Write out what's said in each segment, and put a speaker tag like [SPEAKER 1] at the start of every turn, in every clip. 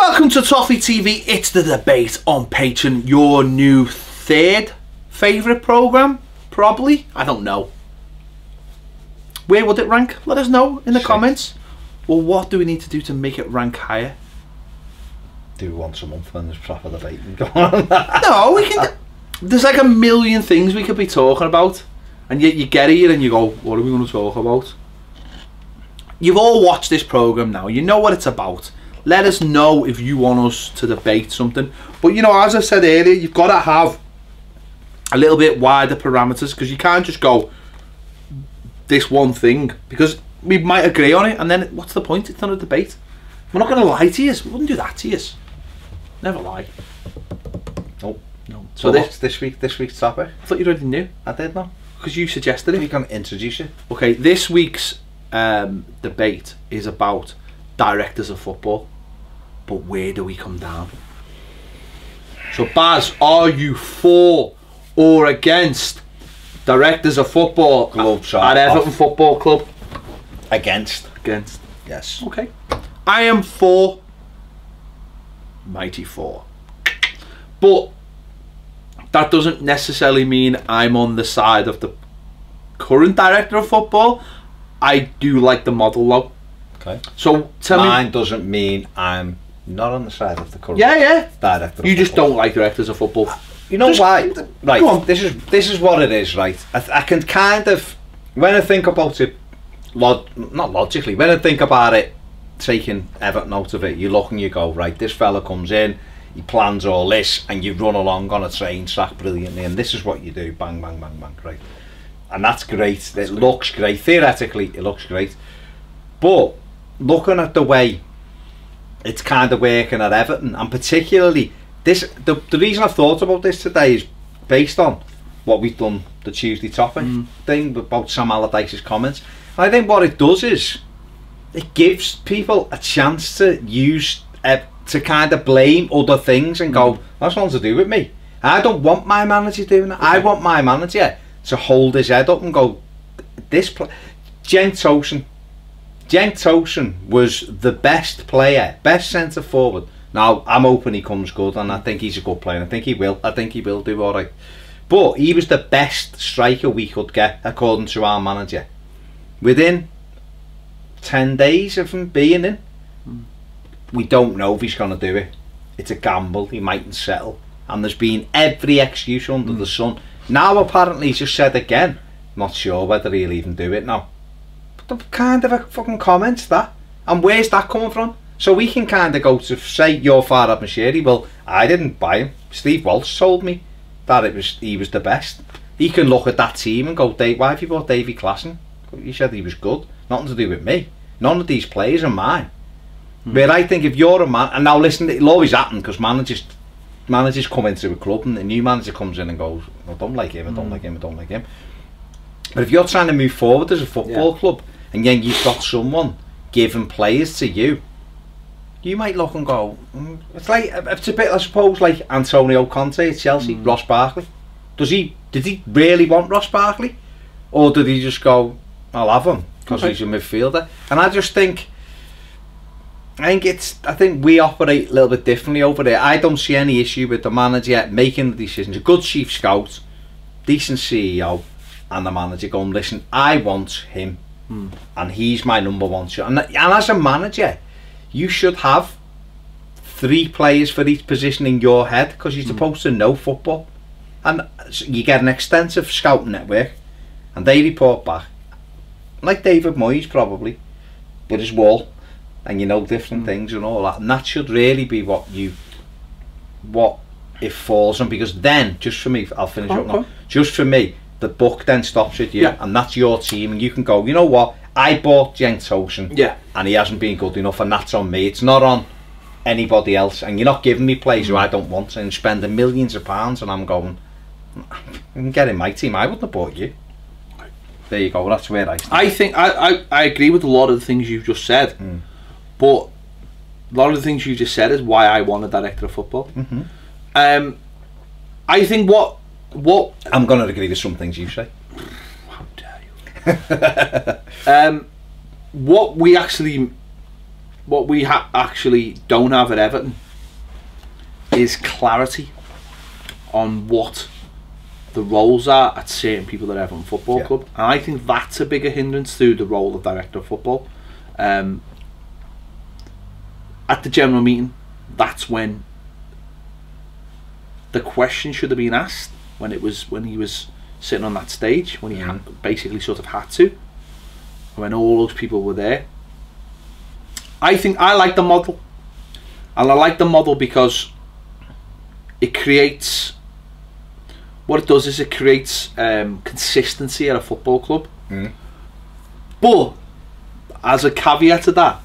[SPEAKER 1] Welcome to Toffee TV. It's the debate on Patreon. Your new third favourite programme, probably. I don't know. Where would it rank? Let us know in the comments. Well, what do we need to do to make it rank higher?
[SPEAKER 2] Do once a month when there's proper debate going on.
[SPEAKER 1] No, we can. There's like a million things we could be talking about, and yet you get here and you go, "What are we going to talk about?" You've all watched this programme now. You know what it's about. Let us know if you want us to debate something. But you know, as I said earlier, you've got to have a little bit wider parameters, because you can't just go this one thing, because we might agree on it and then what's the point? It's not a debate. We're not going to lie to you. We wouldn't do that to you. Never lie.
[SPEAKER 2] Nope.
[SPEAKER 1] No.
[SPEAKER 2] So this week's topic?
[SPEAKER 1] I thought you already knew.
[SPEAKER 2] I did not.
[SPEAKER 1] Because you suggested it.
[SPEAKER 2] You can introduce it.
[SPEAKER 1] Okay, this week's debate is about directors of football. But where do we come down? So Baz, are you for or against directors of football at Everton Football Club?
[SPEAKER 2] Against.
[SPEAKER 1] Against.
[SPEAKER 2] Yes.
[SPEAKER 1] Okay. I am for. Mighty for. But that doesn't necessarily mean I'm on the side of the current director of football. I do like the model though.
[SPEAKER 2] Okay.
[SPEAKER 1] So tell me.
[SPEAKER 2] Mine doesn't mean I'm not on the side of the current director.
[SPEAKER 1] You just don't like directors of football.
[SPEAKER 2] You know why? Right. This is what it is. Right. I can kind of, when I think about it, not logically. When I think about it, taking Everton out of it, you look and you go, right, this fella comes in, he plans all this, and you run along on a train track brilliantly, and this is what you do, bang, bang, bang, bang, right? And that's great. It looks great. Theoretically, it looks great. But looking at the way it's kind of working at Everton, and particularly the reason I've thought about this today is based on what we've done, the Tuesday topic thing about Sam Allardyce's comments. And I think what it does is it gives people a chance to use to kind of blame other things and go, that's nothing to do with me. I don't want my manager doing that. Okay. I want my manager to hold his head up and go, Cenk Tosun was the best player, best centre forward. Now I'm hoping he comes good, and I think he's a good player. I think he will do all right. But he was the best striker we could get according to our manager. Within 10 days of him being in, we don't know if he's going to do it. It's a gamble. He mightn't settle, and there's been every excuse under the sun. Now apparently he's just said again, not sure whether he'll even do it now. But the kind of a fucking comment that, and where's that coming from? So we can kind of go to say you're Farhad Moshiri. Well, I didn't buy him. Steve Walsh told me that he was the best. He can look at that team and go, why have you brought Davy Klassen? He said he was good. Nothing to do with me. None of these players are mine. But I think if you're a man, and now listen, it'll always happen because managers come into a club and the new manager comes in and goes, I don't like him, I don't like him, I don't like him. But if you're trying to move forward as a football club, and then you've got someone giving players to you, you might look and go, it's a bit, I suppose, like Antonio Conte at Chelsea, Ross Barkley. Did he really want Ross Barkley? Or did he just go, I'll have him because he's a midfielder? And I think we operate a little bit differently over there. I don't see any issue with the manager making the decisions. A good chief scout, decent CEO, and the manager going, listen, I want him, and he's my number one shot. And as a manager, you should have 3 players for each position in your head, because you're supposed to know football, and you get an extensive scouting network, and they report back, like David Moyes probably, with his wall, and you know different things and all that, and that should really be what it falls on, because then, just for me, I'll finish up now, just for me, the buck then stops with you, and that's your team, and you can go, you know what, I bought Cenk Tosun, and he hasn't been good enough, and that's on me, it's not on anybody else, and you're not giving me players who I don't want, and spending millions of pounds, and I'm going, I can get in my team, I wouldn't have bought you. There you go, that's where I stand. I think,
[SPEAKER 1] I agree with a lot of the things you've just said, but a lot of the things you just said is why I want a director of football. I think what
[SPEAKER 2] I'm going to agree with some things you say.
[SPEAKER 1] How dare you? What we actually what we actually don't have at Everton is clarity on what the roles are at certain people at Everton Football Club, and I think that's a bigger hindrance to the role of director of football. At the general meeting, that's when the question should have been asked, when he was sitting on that stage, when he basically sort of had to, when all those people were there. I think I like the model, and I like the model because it creates, what it does is it creates consistency at a football club. But as a caveat to that,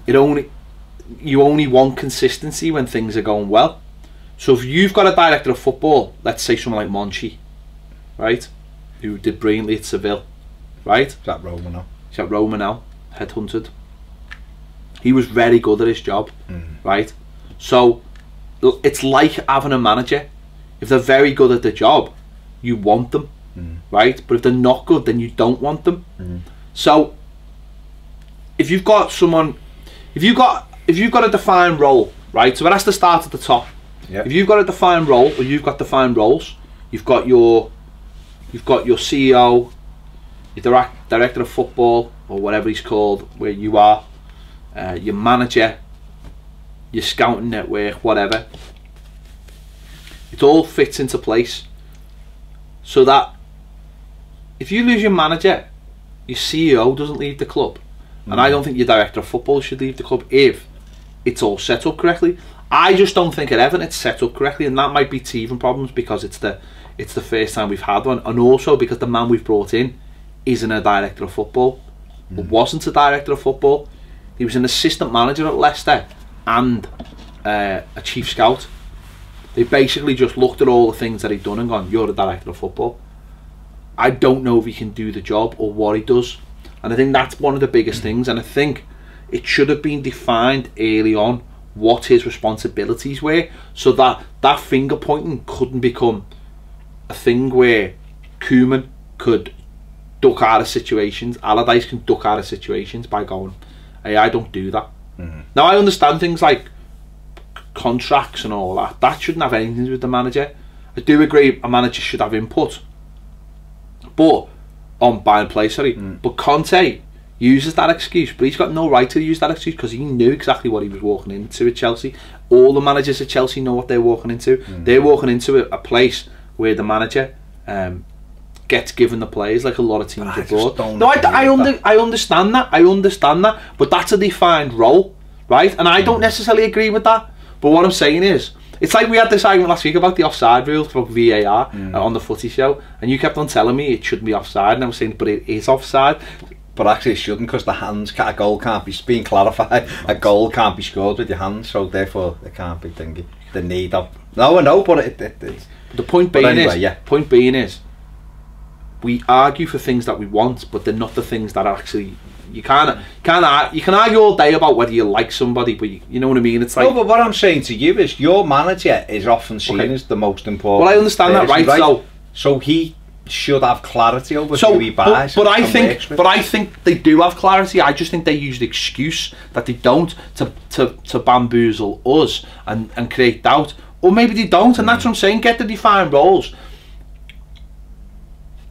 [SPEAKER 1] you only want consistency when things are going well. So if you've got a director of football, let's say someone like Monchi, right, who did brilliantly at Seville, right?
[SPEAKER 2] Is that Roma now?
[SPEAKER 1] He's at Roma now, headhunted. He was very good at his job, right? So it's like having a manager. If they're very good at the job, you want them, right? But if they're not good, then you don't want them. So if you've got someone, if you've got a defined role, right? So it has to start at the top. If you've got a defined role, or you've got defined roles, you've got your CEO, your director of football, or whatever he's called, where you are, your manager, your scouting network, whatever. It all fits into place, so that if you lose your manager, your CEO doesn't leave the club, and I don't think your director of football should leave the club if it's all set up correctly. I just don't think at Everton it's set up correctly, and that might be teething problems because it's the first time we've had one, and also because the man we've brought in isn't a director of football, or wasn't a director of football. He was an assistant manager at Leicester and a chief scout. They basically just looked at all the things that he'd done and gone, "You're a director of football." I don't know if he can do the job or what he does, and I think that's one of the biggest things, and I think it should have been defined early on what his responsibilities were, so that that finger pointing couldn't become a thing where Koeman could duck out of situations, Allardyce can duck out of situations by going, "Hey, I don't do that." Now I understand things like contracts and all that shouldn't have anything to do with the manager. I do agree a manager should have input, but on buying play, but Conte uses that excuse, but he's got no right to use that excuse because he knew exactly what he was walking into at Chelsea. All the managers at Chelsea know what they're walking into. They're walking into a place where the manager gets given the players like a lot of teams abroad. No, I understand that, but that's a defined role, right? And I don't necessarily agree with that. But what I'm saying is, it's like we had this argument last week about the offside rule for VAR on the Footy Show, and you kept on telling me it shouldn't be offside, and I was saying, but it is offside.
[SPEAKER 2] But actually it shouldn't, because a goal can't be, being clarified, a goal can't be scored with your hands, so therefore it can't be thingy. The need of, no, I know, but it's...
[SPEAKER 1] The point being is, we argue for things that we want, but they're not the things that are actually... You can argue all day about whether you like somebody, but you know what I mean. It's like,
[SPEAKER 2] no, but what I'm saying to you is your manager is often seen as the most important.
[SPEAKER 1] Well, I understand that, right?
[SPEAKER 2] So he should have clarity over who he buys.
[SPEAKER 1] But I think they do have clarity. I just think they use the excuse that they don't to bamboozle us and create doubt, or maybe they don't, and that's what I'm saying. Get the defined roles.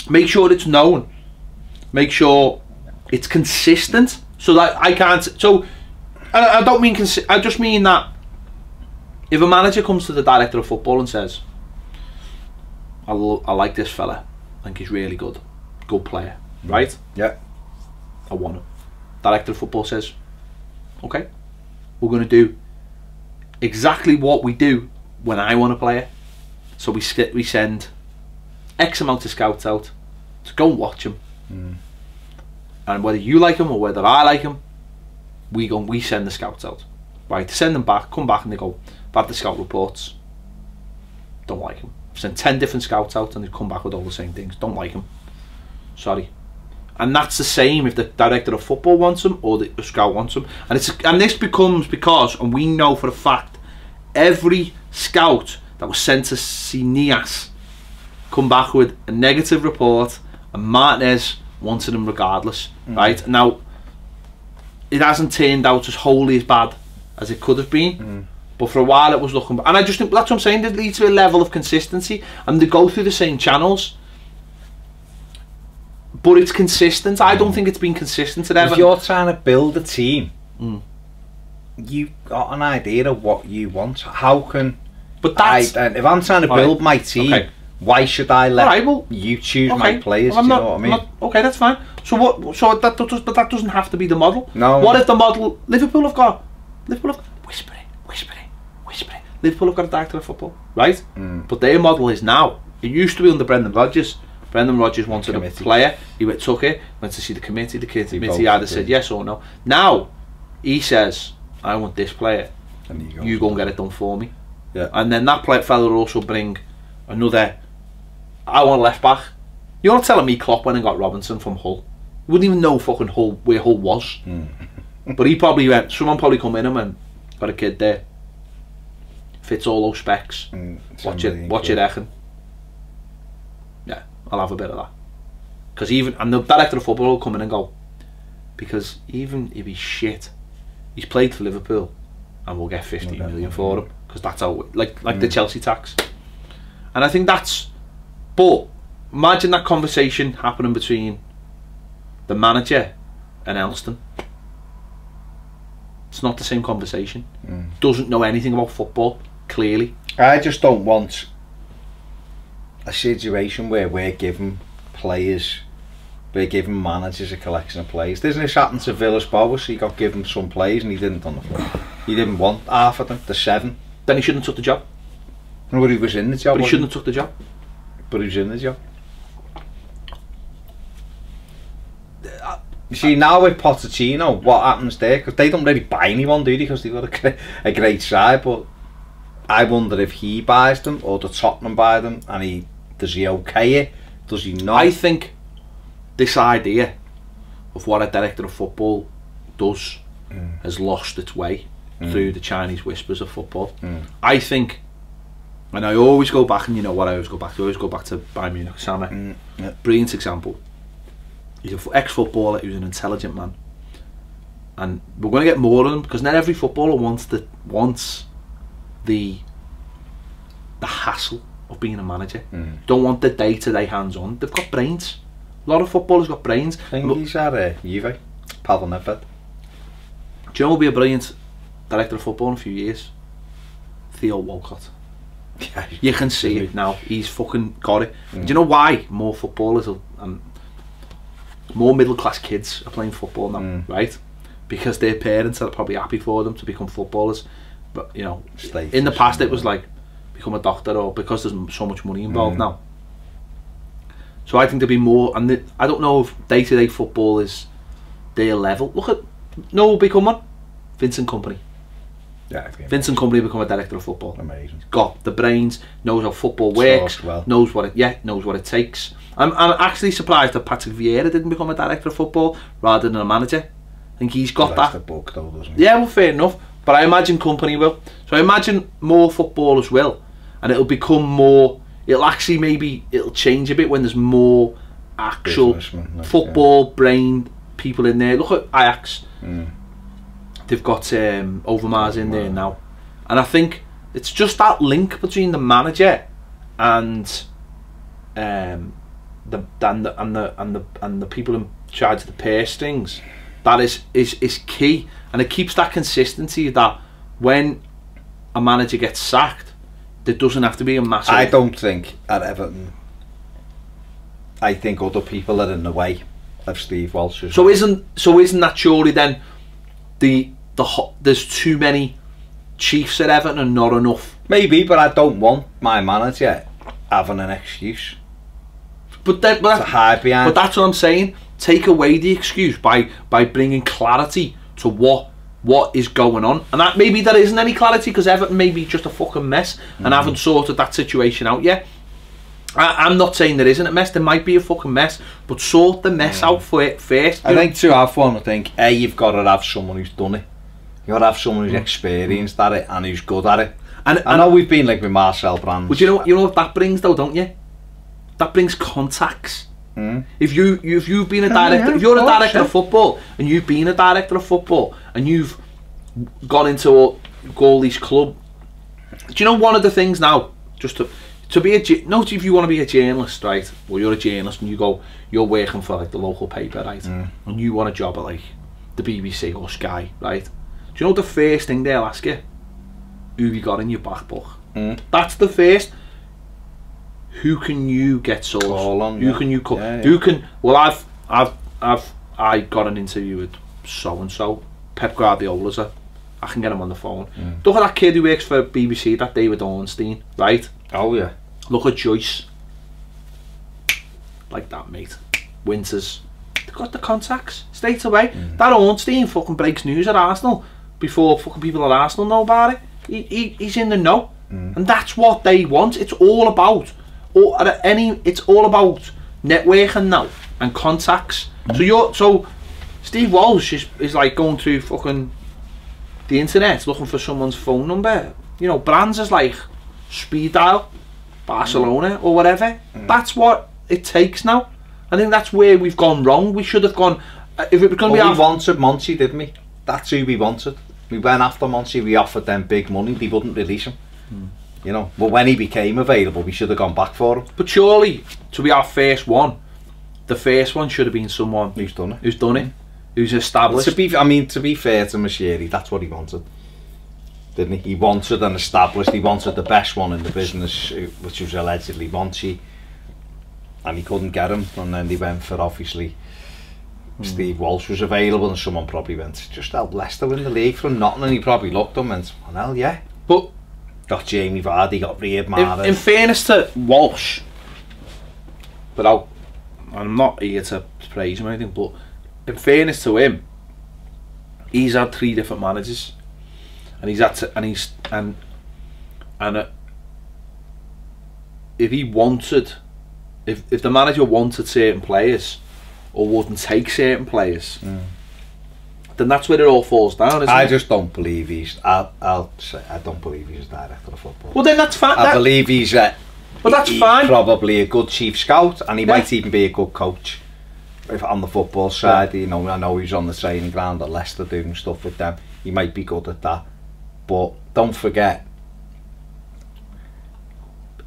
[SPEAKER 1] Make sure it's known. Make sure it's consistent, so that I can't. So I don't mean I just mean that if a manager comes to the director of football and says, I like this fella, I think he's really good player, right?
[SPEAKER 2] Yeah,
[SPEAKER 1] I want him. Director of football says, okay, we're going to do exactly what we do when I want a player. So we send X amount of scouts out to go and watch him. And whether you like him or whether I like him, we send the scouts out, right? Send them back, come back, and they go, "I've had the scout reports, don't like him." Send 10 different scouts out and they come back with all the same things. Don't like him, sorry. And that's the same if the director of football wants him or the scout wants him. And this becomes because, and we know for a fact, every scout that was sent to see Nias come back with a negative report, and Martinez wanted him regardless, right? Now, it hasn't turned out as wholly as bad as it could have been. But for a while it was looking, and I just think that's what I'm saying. There needs to be a level of consistency, and they go through the same channels, but it's consistent. I don't think it's been consistent at Everton.
[SPEAKER 2] If you're trying to build a team, you've got an idea of what you want. How can?
[SPEAKER 1] But that's
[SPEAKER 2] if I'm trying to build my team, why should I let you choose my players?
[SPEAKER 1] Well,
[SPEAKER 2] do you know what I mean?
[SPEAKER 1] Okay, that's fine. So what? So that doesn't have to be the model.
[SPEAKER 2] No.
[SPEAKER 1] What if the model? Liverpool have whispering. Liverpool have got a director of football, right? But their model is now. It used to be under Brendan Rodgers. Brendan Rodgers wanted a player. He took it, went to see the committee. The committee either said yes or no. Now he says, "I want this player. And you go and get it done for me."
[SPEAKER 2] Yeah.
[SPEAKER 1] And then that fella will also bring another. I want a left back. You're not telling me Klopp went and got Robinson from Hull. You wouldn't even know fucking Hull where Hull was. But he probably went. Someone probably come in and went, got a kid there. Fits all those specs. Watch it, reckon. Yeah, I'll have a bit of that. Because and the director of football will come in and go, because even if he's shit, he's played for Liverpool, and we'll get 15 million for him, because that's how like the Chelsea tax. And I think that's. But imagine that conversation happening between the manager and Elston. It's not the same conversation. Doesn't know anything about football, clearly.
[SPEAKER 2] I just don't want a situation where we're giving managers a collection of players. Didn't this happen to Villas-Boas? He got given some players and he didn't on the floor. He didn't want half of them, the 7.
[SPEAKER 1] Then he shouldn't have took the job.
[SPEAKER 2] No, but he was in the job.
[SPEAKER 1] But he shouldn't have took the job.
[SPEAKER 2] But he was in the job. You see, now with Pochettino, what happens there? Because they don't really buy anyone, do they? Because they've got a great side, but I wonder if he buys them or the Tottenham buy them, and does he okay it? Does he not?
[SPEAKER 1] I think this idea of what a director of football does has lost its way through the Chinese whispers of football. I think, and I always go back, and you know what I always go back to? I always go back to Bayern Munich, Sammer. Brilliant example. He's an ex-footballer who's an intelligent man, and we're going to get more of them, because not every footballer wants the hassle of being a manager. Don't want the day-to-day hands-on. They've got brains. A lot of footballers got brains.
[SPEAKER 2] I think he's at Juve, Pavel Nedved.
[SPEAKER 1] Do you know who'll be a brilliant director of football in a few years? Theo Walcott.
[SPEAKER 2] Yeah,
[SPEAKER 1] you can see it now. He's fucking got it. Do you know why more footballers and more middle class kids are playing football now, right? Because their parents are probably happy for them to become footballers. But you know, in the past it was like become a doctor, or because there's so much money involved now. So I think there'll be more, and I don't know if day-to-day football is their level. Look at become one. Vincent Kompany.
[SPEAKER 2] Yeah,
[SPEAKER 1] Vincent Kompany become a director of football.
[SPEAKER 2] Amazing.
[SPEAKER 1] Got the brains, knows how football works, knows what it takes. I'm actually surprised that Patrick Vieira didn't become a director of football rather than a manager. I think he's got that.
[SPEAKER 2] The book though, doesn't he?
[SPEAKER 1] Yeah, well, fair enough. But I imagine Kompany will. So I imagine more footballers will, and it'll become more. It'll change a bit when there's more actual football brain people in there. Look at Ajax. They've got Overmars in there now, and I think it's just that link between the manager and the people in charge of the purse strings. That is key, and it keeps that consistency that when a manager gets sacked, there doesn't have to be a massive.
[SPEAKER 2] I don't think at Everton. I think other people are in the way of Steve Walsh.
[SPEAKER 1] So isn't that surely then there's too many chiefs at Everton and not enough?
[SPEAKER 2] Maybe, but I don't want my manager having an excuse.
[SPEAKER 1] But that's what I'm saying. Take away the excuse by bringing clarity to what is going on, and that maybe there isn't any clarity because Everton may be just a fucking mess and haven't sorted that situation out yet. I'm not saying there isn't a mess. There might be a fucking mess, but sort the mess out for it first.
[SPEAKER 2] I think to have one, you've got to have someone who's done it. You've got to have someone who's experienced at it and who's good at it. And I know we've been like with Marcel Brands.
[SPEAKER 1] But you know what that brings though, don't you? That brings contacts. If you've been a director, if you're a director of football and you've been a director of football and you've gone into all these club, do you know one of the things now, just to be if you want to be a journalist, right? Well, you're a journalist and you're working for like the local paper, right? And you want a job at like the BBC or Sky, right? Do you know the first thing they'll ask you? Who have you got in your back book? That's the first. Who can you get sourced? Who can you call? Who can? Well, I got an interview with so and so. Pep Guardiola's I can get him on the phone. Look at that kid who works for BBC, that David Ornstein, right?
[SPEAKER 2] Oh yeah.
[SPEAKER 1] Look at Joyce. Like that, mate. Winters. They've got the contacts straight away. That Ornstein fucking breaks news at Arsenal before fucking people at Arsenal know about it. He's in the know, and that's what they want. It's all about, it's all about networking now and contacts. So Steve Walsh is like going through fucking the internet looking for someone's phone number. You know, Brands is like speed dial, Barcelona or whatever. That's what it takes now. I think that's where we've gone wrong. We should have gone. If it was going to be,
[SPEAKER 2] we wanted Monty, didn't we? That's who we wanted. We went after Monty, we offered them big money, they wouldn't release him. You know, but when he became available, we should have gone back for him.
[SPEAKER 1] But surely, to be our first one, the first one should have been someone
[SPEAKER 2] who's done it.
[SPEAKER 1] Who's established.
[SPEAKER 2] To be fair to Mashiri, that's what he wanted. Didn't he? He wanted an established, he wanted the best one in the business, which was allegedly Monty. And he couldn't get him, and then they went for, obviously, Steve Walsh was available, and someone probably went, just help Leicester win the league from nothing, and he probably looked at him and went, well, yeah.
[SPEAKER 1] But
[SPEAKER 2] got Jamie Vardy, got Riyad Mahrez.
[SPEAKER 1] In fairness to Walsh, but I'm not here to praise him or anything, but in fairness to him, he's had 3 different managers, and if he wanted, if the manager wanted certain players or wouldn't take certain players, then that's where it all falls down, isn't it?
[SPEAKER 2] I just don't believe I'll say I don't believe he's a director of football.
[SPEAKER 1] Well, then that's fine.
[SPEAKER 2] I believe he's
[SPEAKER 1] but that's fine.
[SPEAKER 2] Probably a good chief scout, and he might even be a good coach on the football side. You know, I know he's on the training ground at Leicester doing stuff with them. He might be good at that, but don't forget,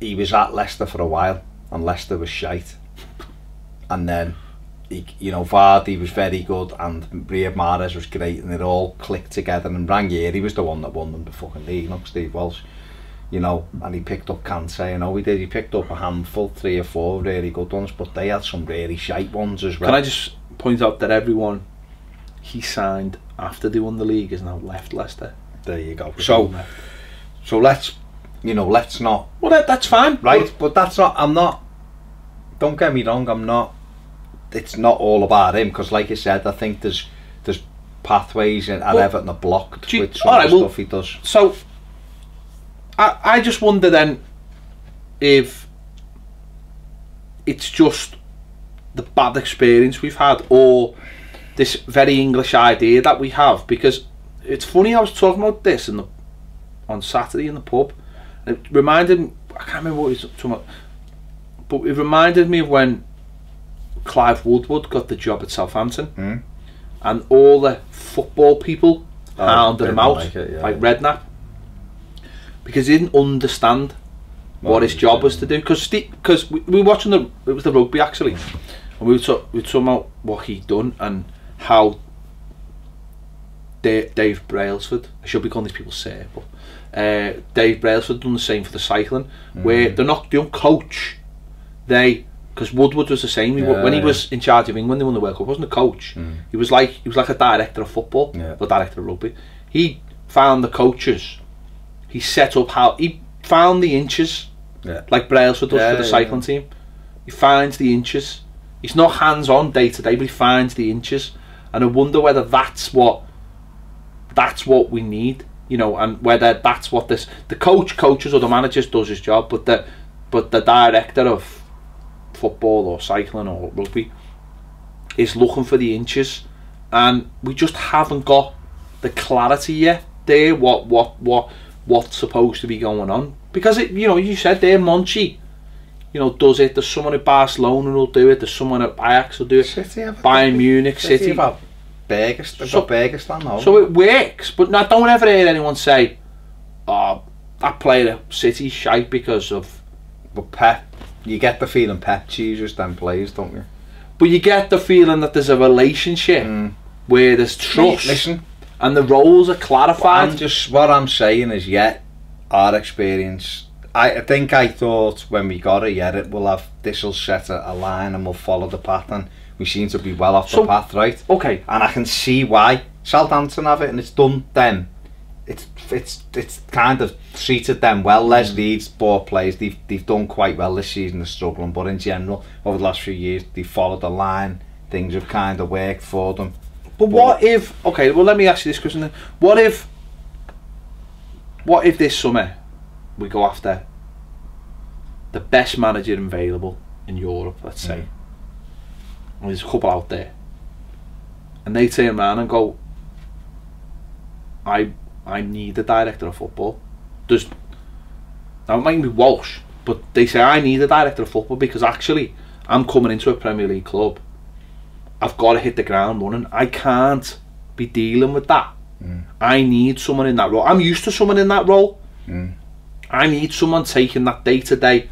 [SPEAKER 2] he was at Leicester for a while, and Leicester was shite, and then Vardy was very good, and Riyad Mahrez was great, and it all clicked together. And Ranieri was the one that won them the fucking league, not Steve Walsh. And he picked up Kante. He did. He picked up a handful, 3 or 4 really good ones, but they had some really shite ones as well.
[SPEAKER 1] Can I just point out that everyone he signed after they won the league is now left Leicester?
[SPEAKER 2] There you go. So let's not.
[SPEAKER 1] Well, that's fine,
[SPEAKER 2] right? But that's not. I'm not. Don't get me wrong. I'm not. It's not all about him, because, like you said, I think there's pathways at Everton are blocked with some of the stuff he does.
[SPEAKER 1] So I just wonder then if it's just the bad experience we've had, or this very English idea that we have. Because it's funny, I was talking about this on Saturday in the pub. It reminded me, I can't remember what he was talking about, but it reminded me of when Clive Woodward got the job at Southampton, and all the football people hounded him out, like Redknapp, because he didn't understand what his job was to do. Because we were watching it was the rugby actually, and we were talking about what he'd done and how Dave Brailsford, I should be calling these people Sir, but Dave Brailsford done the same for the cycling, where they don't coach, because Woodward was the same. When he was in charge of England, they won the World Cup. He wasn't a coach. He was like a director of football, or director of rugby. He found the coaches. He set up how he found the inches, like Brailsford does for the cycling team. He finds the inches. He's not hands-on day to day, but he finds the inches. And I wonder whether that's what we need, and whether that's what the coaches or the managers does his job, but the director of football or cycling or rugby is looking for the inches, and we just haven't got the clarity yet there what's supposed to be going on. Because you said there, Monchi, you know, does it. There's someone at Barcelona who'll do it. There's someone at Ajax who'll do it.
[SPEAKER 2] City,
[SPEAKER 1] Bayern Munich, City.
[SPEAKER 2] About Bergistan now.
[SPEAKER 1] So it works, but no, don't ever hear anyone say, "Oh, that player at City's shite because of."
[SPEAKER 2] But Pep, you get the feeling Pep chooses them players, don't you?
[SPEAKER 1] But you get the feeling that there's a relationship where there's trust.
[SPEAKER 2] Listen,
[SPEAKER 1] and the roles are clarified.
[SPEAKER 2] What I'm saying is, our experience. I think I thought when we got it, this'll set a line and we'll follow the pattern. We seem to be well off the path, right?
[SPEAKER 1] Okay.
[SPEAKER 2] And I can see why. Southampton have it, and it's done them. It's kind of treated them well. Les Leeds bought players. They've done quite well this season. They're struggling, but in general, over the last few years, they followed the line. Things have kind of worked for them.
[SPEAKER 1] But what if? Okay, well, let me ask you this question then. What if this summer we go after the best manager available in Europe, let's say, and there's a couple out there, and they turn around and go, I need a director of football. Now it might be Walsh, but they say I need a director of football because actually I'm coming into a Premier League club. I've got to hit the ground running. I can't be dealing with that. I need someone in that role. I'm used to someone in that role. I need someone taking that day-to-day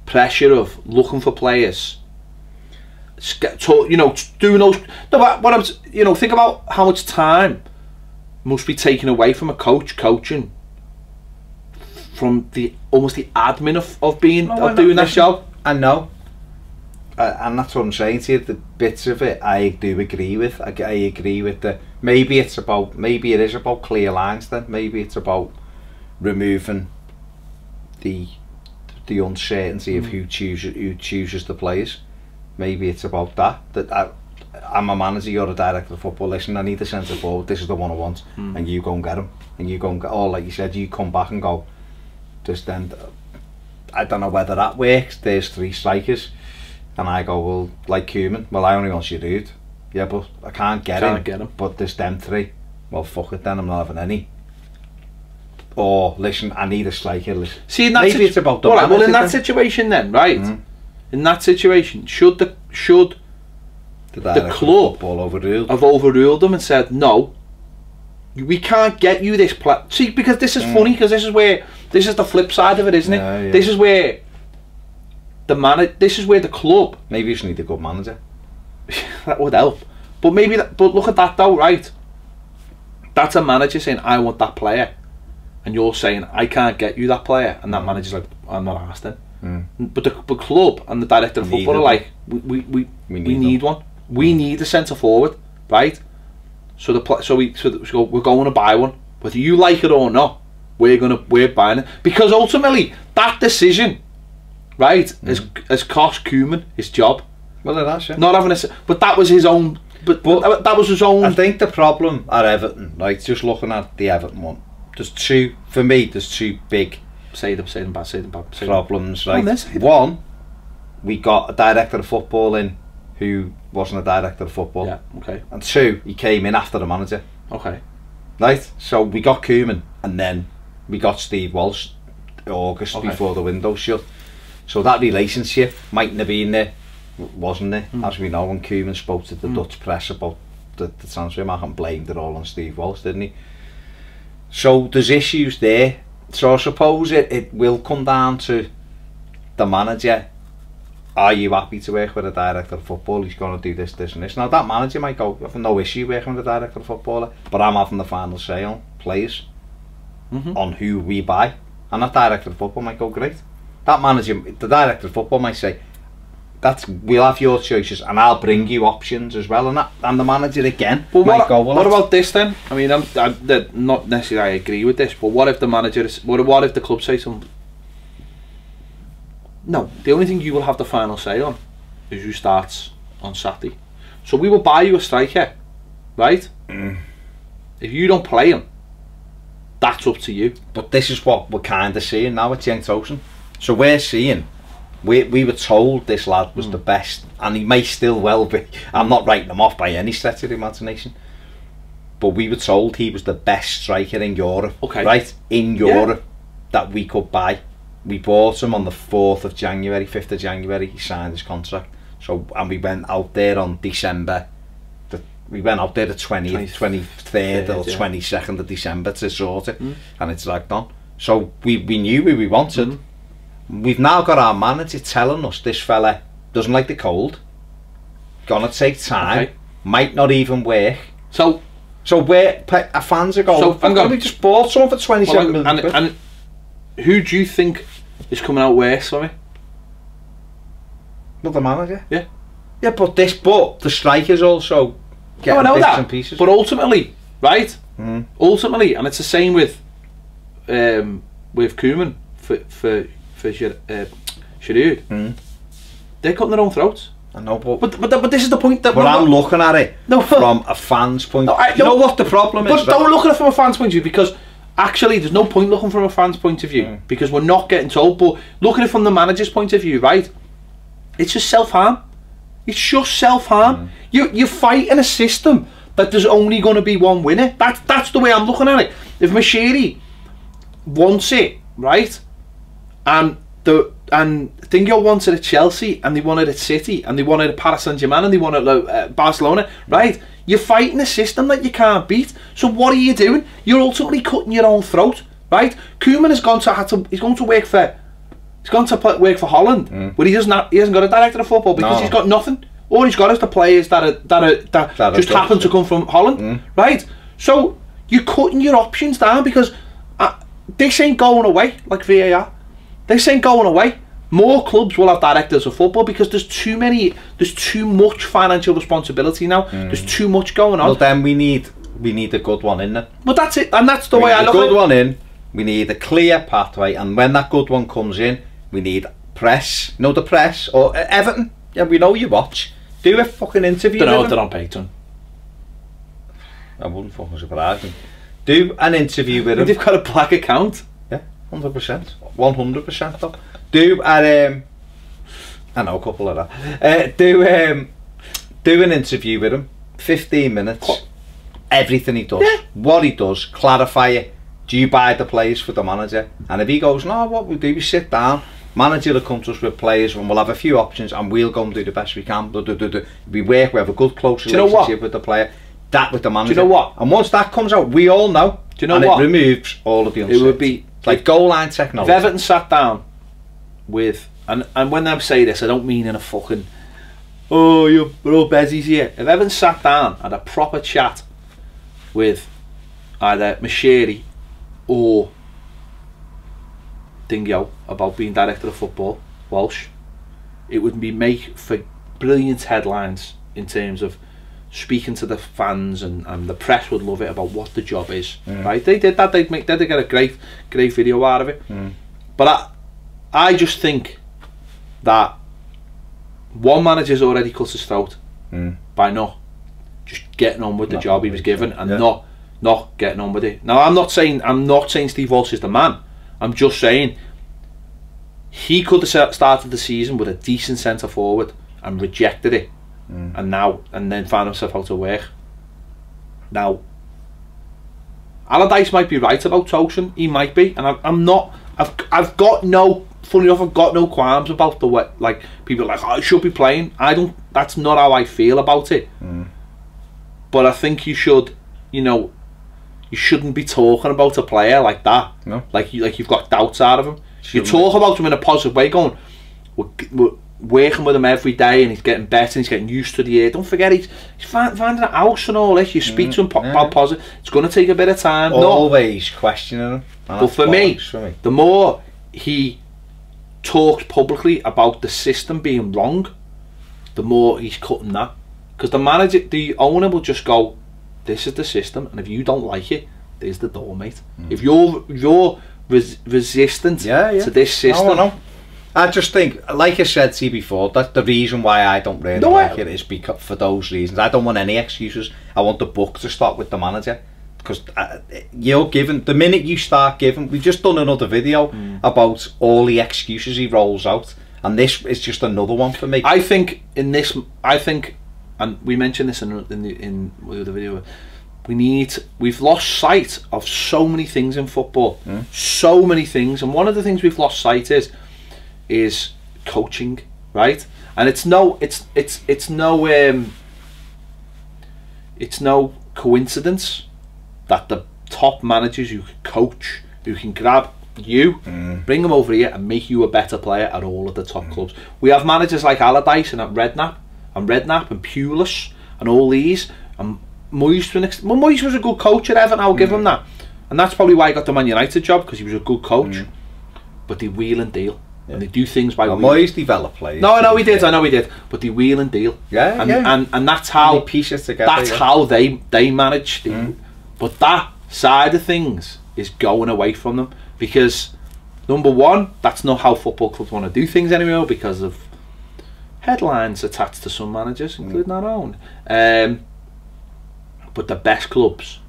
[SPEAKER 1] pressure of looking for players. You know, doing those. No, what I'm, you know, think about how much time must be taken away from a coach coaching, from almost the admin of doing that job.
[SPEAKER 2] I know, and that's what I'm saying to you. The bits of it I do agree with. I agree with the maybe it is about clear lines. Then maybe it's about removing the uncertainty of who chooses the players. Maybe it's about that. I'm a manager, you're a director of football. Listen, I need a centre forward. This is the one I want, and you go and get him. And you go and get. Oh, like you said, you come back and go. Just then, I don't know whether that works. There's 3 strikers, and I go, well, like Koeman. Well, I only want Giroud. Yeah, but I can't get him. But there's them 3. Well, fuck it then. I'm not having any. Or listen, I need a striker. Listen.
[SPEAKER 1] See, in that
[SPEAKER 2] maybe it's about the.
[SPEAKER 1] Well, in that situation, then, right? In that situation, should the club have overruled them and said, no, we can't get you this player. See, because this is funny, because this is the flip side of it, isn't it?
[SPEAKER 2] Yeah.
[SPEAKER 1] This is where the club.
[SPEAKER 2] Maybe you just need a good manager.
[SPEAKER 1] That would help. But but look at that though, right? That's a manager saying, I want that player. And you're saying, I can't get you that player. And that manager's like, I'm not asking. But the club and the director of football are like, we need one. We need a centre forward, right? So we're going to buy one, whether you like it or not. We're buying it, because ultimately that decision, right, has cost Koeman his job.
[SPEAKER 2] Well, it has, yeah.
[SPEAKER 1] Not having but that was his own. But that was his own.
[SPEAKER 2] I think the problem at Everton, right? Just looking at the Everton one, there's two big.
[SPEAKER 1] Say them bad.
[SPEAKER 2] Problems, right? One, we got a director of football in who wasn't a director of football.
[SPEAKER 1] Yeah, okay.
[SPEAKER 2] And 2, he came in after the manager.
[SPEAKER 1] Okay.
[SPEAKER 2] Right? So we got Koeman, and then we got Steve Walsh August before the window shut. So that relationship mightn't have been there, wasn't there? As we know, when Koeman spoke to the Dutch press about the transfer market and blamed it all on Steve Walsh, didn't he? So there's issues there. So I suppose it will come down to the manager. Are you happy to work with a director of football? He's going to do this, this and this. Now that manager might go, I have no issue working with a director of footballer, but I'm having the final say on players, on who we buy. And that director of football might go, great. That manager, the director of football might say, we'll have your choices and I'll bring you options as well. And the manager again might go, well,
[SPEAKER 1] what about this then? I mean, I'm not necessarily I agree with this, but what if the manager what if the club say something? No, the only thing you will have the final say on is who starts on Saturday. So we will buy you a striker, right? If you don't play him, that's up to you.
[SPEAKER 2] But this is what we're kind of seeing now with Cenk Tosun. So we're seeing, we were told this lad was the best, and he may still well be. I'm not writing him off by any stretch of the imagination. But we were told he was the best striker in Europe, right? In Europe, that we could buy. we bought him on the 4th of January, 5th of January, he signed his contract. So, and we went out there on December, we went out there the 20th, 23rd or 22nd of December to sort it, and it's dragged on. So we knew who we wanted. We've now got our manager telling us this fella doesn't like the cold, gonna take time, might not even work. So where our fans are going, so we just bought someone for 27 million quid.
[SPEAKER 1] And who do you think is coming out worse for me?
[SPEAKER 2] Not the manager.
[SPEAKER 1] Yeah.
[SPEAKER 2] Yeah, but the strikers also getting bits and pieces.
[SPEAKER 1] But ultimately, right? Ultimately, and it's the same with Koeman for Giroud. They're cutting their own throats.
[SPEAKER 2] I know,
[SPEAKER 1] but this is the point that.
[SPEAKER 2] But I'm looking at it from a fan's point. You know what the problem is?
[SPEAKER 1] But don't look at it from a fan's point of view, because actually there's no point looking from a fan's point of view, because we're not getting told. But look at it from the manager's point of view, right? It's just self-harm. It's just self-harm. You're fighting a system that there's only going to be one winner. That's the way I'm looking at it. If Mashiri wants it, right, and Dingo wants it at Chelsea, and they want it at City, and they want it at Paris Saint-Germain, and they want it at Barcelona, right? You're fighting a system that you can't beat. So what are you doing? You're ultimately cutting your own throat, right? Koeman has gone to work for Holland, but he hasn't got a director of football because he's got nothing. All he's got is the players that just happen to come from Holland, right? So you're cutting your options down, because this ain't going away like VAR. This ain't going away. More clubs will have directors of football because there's too much financial responsibility now. There's too much going on.
[SPEAKER 2] Well, then we need a good one in there.
[SPEAKER 1] But that's it, and that's the way I look at it.
[SPEAKER 2] A good one in. We need a clear pathway, and when that good one comes in, we need press. You know, the press or Everton. Yeah, we know you watch. Do a fucking interview.
[SPEAKER 1] Don't know if they're on Patreon.
[SPEAKER 2] I wouldn't fucking surprise me. Do an interview with them.
[SPEAKER 1] They've got a black account.
[SPEAKER 2] Yeah, 100%, 100% though. Do an I know a couple of that. Do an interview with him, 15 minutes. Everything he does, what he does, clarify it. Do you buy the players for the manager? And if he goes, no, what we do, we sit down. Manager will come to us with players, and we'll have a few options, and we'll go and do the best we can. We work, we have a good close relationship with the player. That with the manager.
[SPEAKER 1] Do you know what?
[SPEAKER 2] And once that comes out, we all know.
[SPEAKER 1] Do you know what?
[SPEAKER 2] It removes all of the uncertainty.
[SPEAKER 1] It would be
[SPEAKER 2] like goal line technology.
[SPEAKER 1] If Everton sat down with, and when I say this, I don't mean in a fucking, we're all bezies here. If Everton sat down and had a proper chat with either Mashiri or Dingo about being director of football, Walsh, it would be make for brilliant headlines in terms of speaking to the fans, and the press would love it about what the job is. Right? They did that. They'd get a great video out of it. But I just think that one manager's already cut his throat by not just getting on with the job he was given, and not getting on with it. Now I'm not saying Steve Walsh is the man. I'm just saying he could have started the season with a decent centre forward and rejected it, and then found himself out of work. Now Allardyce might be right about Tosun. He might be, and I'm not. I've got no. Funny enough, I've got no qualms about the way. Like, people are like, I should be playing. I don't. That's not how I feel about it. But I think you should. You know, you shouldn't be talking about a player like that. No. Like you've got doubts out of him. You talk about him in a positive way, going, we're working with him every day, and he's getting better, and he's getting used to the air. Don't forget, he's finding a house and all this. You speak to him about positive. It's going to take a bit of time.
[SPEAKER 2] Always questioning him.
[SPEAKER 1] But for me, the more he talks publicly about the system being wrong, the more he's cutting that. Because the owner will just go, this is the system, and if you don't like it, there's the door, mate. If you're resistant to this system.
[SPEAKER 2] No. I just think, like I said to you before, that's the reason why I don't really like it, is because for those reasons. I don't want any excuses. I want the book to start with the manager. Because you're given, the minute you start giving, we've just done another video about all the excuses he rolls out, and this is just another one for me.
[SPEAKER 1] I think, and we mentioned this in the video, we've lost sight of so many things in football, so many things, and one of the things we've lost sight is coaching, right? And it's no coincidence that the top managers who can coach, who can grab you, bring them over here and make you a better player at all of the top clubs. We have managers like Allardyce and at Redknapp and Pulis and all these, and Moyes was a good coach at Everton, I'll give him that, and that's probably why he got the Man United job, because he was a good coach. But they wheel and deal, and they do things by
[SPEAKER 2] Moyes developed players.
[SPEAKER 1] No, I know he did, but they wheel and deal. And that's how
[SPEAKER 2] pieces together.
[SPEAKER 1] That's how they manage. But that side of things is going away from them, because number one, that's not how football clubs want to do things anymore, because of headlines attached to some managers, including our own. But the best clubs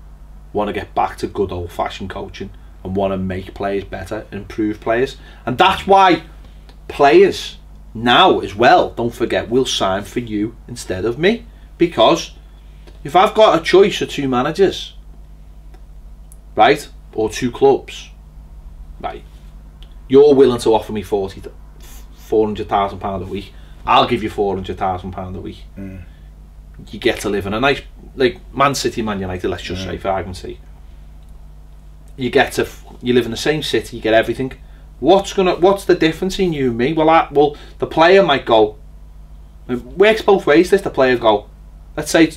[SPEAKER 1] want to get back to good old-fashioned coaching and want to make players better, improve players, and that's why players now as well, don't forget, will sign for you instead of me, because if I've got a choice of two managers, right, or two clubs, right, you're willing to offer me £400,000 a week, I'll give you £400,000 a week. You get to live in a nice, like Man City, Man United, let's just say, for argument's sake. You live in the same city, you get everything. What's the difference in you and me? Well, the player might go, it works both ways. The player go, let's say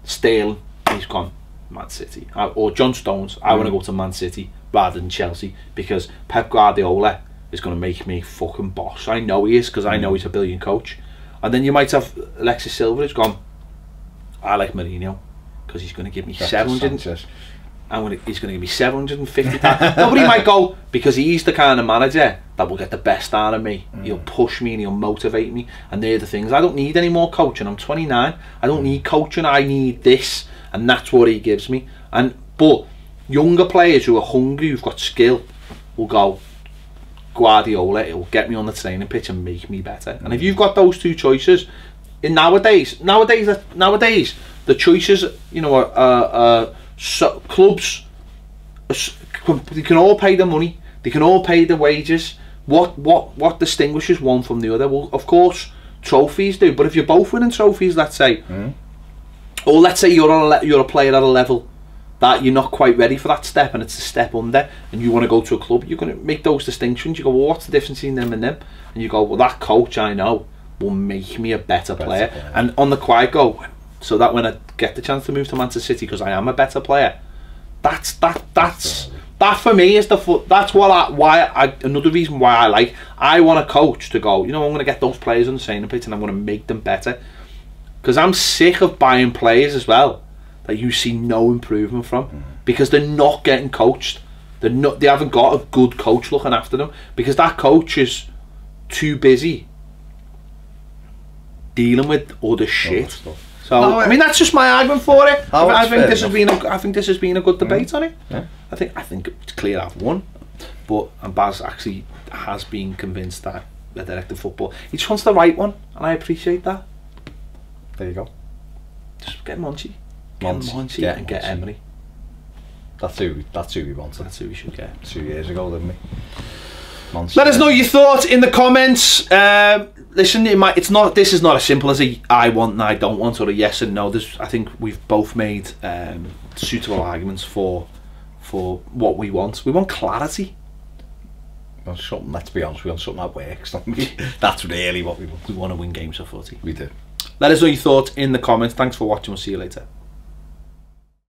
[SPEAKER 1] Sterling, he's gone Man City, or John Stones, I want to go to Man City rather than Chelsea, because Pep Guardiola is going to make me fucking boss. I know he is, because I know he's a brilliant coach. And then you might have Alexis Silva who's gone, I like Mourinho, because he's going to give me 700. He's going to give me 750. Nobody might go, because he's the kind of manager that will get the best out of me. He'll push me and he'll motivate me, and they're the things. I don't need any more coaching. I'm 29. I don't need coaching. I need this, and that's what he gives me. But younger players who are hungry, who've got skill, will go, Guardiola, it will get me on the training pitch and make me better. And if you've got those two choices, nowadays, the choices, so clubs, they can all pay the money, they can all pay the wages. What distinguishes one from the other? Well, of course, trophies do. But if you're both winning trophies, let's say, or let's say you're a player at a level that you're not quite ready for that step, and it's a step under, and you want to go to a club, you're going to make those distinctions. You go, well, what's the difference between them and them? And you go, well, that coach I know will make me a better player. And on the quiet go, so that when I get the chance to move to Manchester City, because I am a better player, that for me is that's another reason why I want a coach to go, I'm going to get those players on the training pitch and I'm going to make them better, because I'm sick of buying players as well that you see no improvement from, because they're not getting coached. They haven't got a good coach looking after them, because that coach is too busy dealing with other shit. So I mean, that's just my argument for it. I think this has been a good debate on it. I think it's clear I've won, but Baz actually has been convinced that the director of football, he just wants the right one, and I appreciate that.
[SPEAKER 2] There you go.
[SPEAKER 1] Just get Monchi and get Emery. That's who we wanted. That's who we should get. 2 years ago, didn't we? Monchi. Let us know your thoughts in the comments. Listen, this is not as simple as I want and I don't want, or a yes and no. I think we've both made suitable arguments for what we want. We want clarity. Let's be honest, we want something that works, don't we? That's really what we want. We want to win games of footy. We do. Let us know your thoughts in the comments. Thanks for watching. We'll see you later.